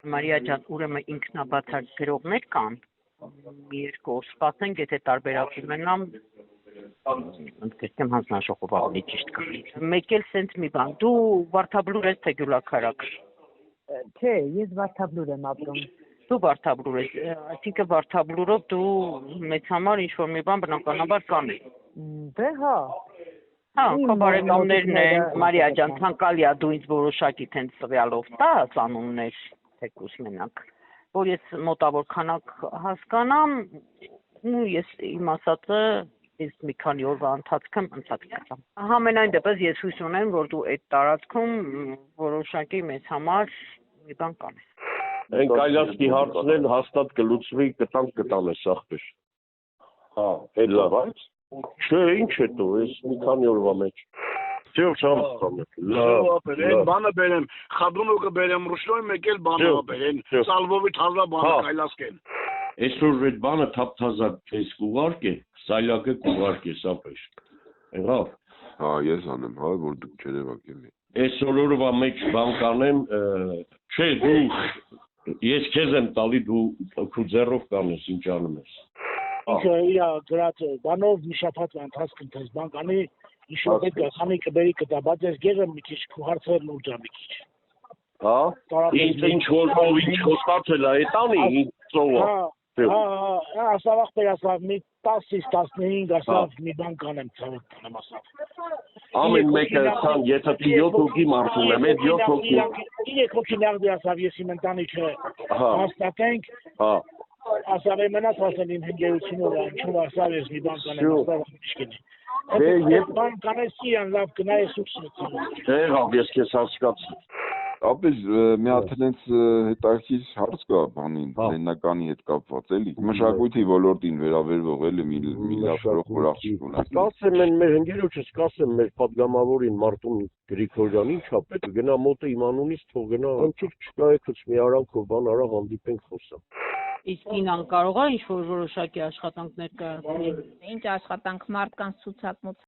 Մարիա ջան, ուրեմն ինքնաբացակ գրողներ կան։ Երկու օր սպասենք, եթե տարբերակ ունենամ, ընդգրկեմ հանձնաժողով ավելի ճիշտ կա։ Մեկ էլ սենց մի բան, դու Վարդաբլուր ես թե Գյուլաքարակ։ Չէ, ես Վարդաբլուր եմ ապրում։ Դու Վարդաբլուր ես, այսինքն Վարդաբլուրով դու մեծ համար ինչ-որ մի բան բնականաբար կանես։ Դե հա։ Հա, քո բարեկամներն են, Մարիա ջան, ցանկալի է դու ինձ որոշակի տենց տվյալով տաս անուններ, թեկուզ մենակ, որ ես մոտավոր քանակ հասկանամ, ու ես իմ ասածը ես մի քանի օրվա ընթացքում ընթացկացամ։ Համենայն դեպս ես հույս ունեմ, որ դու այդ տարածքում որոշակի մեծ համար մի բան կանես։ Այն կայլացքի հարցն էլ հաստատ կլուծվի, կտանես ախպեր։ Հա, հետո բայց չէ, ինչ հետո, ես մի քանի օրվա մեջ։ Всё, շահում։ Լավ, բանը բերեմ, խադունոկը բերեմ, ռուշլոյ մեկ էլ բանը բերեն, սալվովի թազա բանը կայլասկեն։ Այսօր այդ բանը թափթազա քեզ կուղարկե, սայլակը կուղարկե, սապեշ։ Եղավ։ Հա, ես անեմ, հա, որ դուք չերևաք էլի։ Այսօր օրվա մեջ բան կանեմ, չէ, դու ես քեզ եմ տալի, դու քու ձեռով կանես, ինչ անում ես։ Ինքը իր գրած բանով մի շաբաթ ընթացքում թես բան կանի, ինչ-որ պետք է քանի կբերի կտա, բայց ես գեզը մի քիչ քու հարցեր լուրջ եմ մի քիչ։ Հա։ Ինչ որ ով ինչ խոստացել է, այտանի ծովա։ Հա, ասավ ախպերասավ մի 10-ից 15 ասավ մի բան կանեմ, ցավոք կանեմ ասավ։ Ամեն մեկը ցան, եթե դու 7 հոգի մարդում եմ, այդ 7 հոգի։ 3 հոգի նեղդի ասավ, ես իմ ընտանիքը հաստատենք։ Հա։ Ասավ մենակ ասել իմ հնգերությունով ինչու ասավ ես մի բան կանեմ, ասավ ինչքին։ Դե եւ բան կանեսի ան լավ կնայես ուսուցիչ։ Դե ես քեզ հասկացա։ Ապես մի հատ հենց հետաքրքիր հարց կա բանին, լենականի հետ կապված էլի։ Մշակույթի ոլորտին վերաբերող էլի մի լավ խորախոր աղջիկ ունենք։ Կասեմ են մեր ընկերոջս, կասեմ մեր падգամավորին Մարտուն Գրիգորյան, ինչա պետք գնա մոտը իմ անունից թող գնա, անչափ չկա եկած մի արանքով բան արա հանդիպենք խոսա։ Իսկ ինան կարող է ինչ-որ որոշակի աշխատանքներ կայացնել։ Ինչ աշխատանք մարդկանց ցուցակ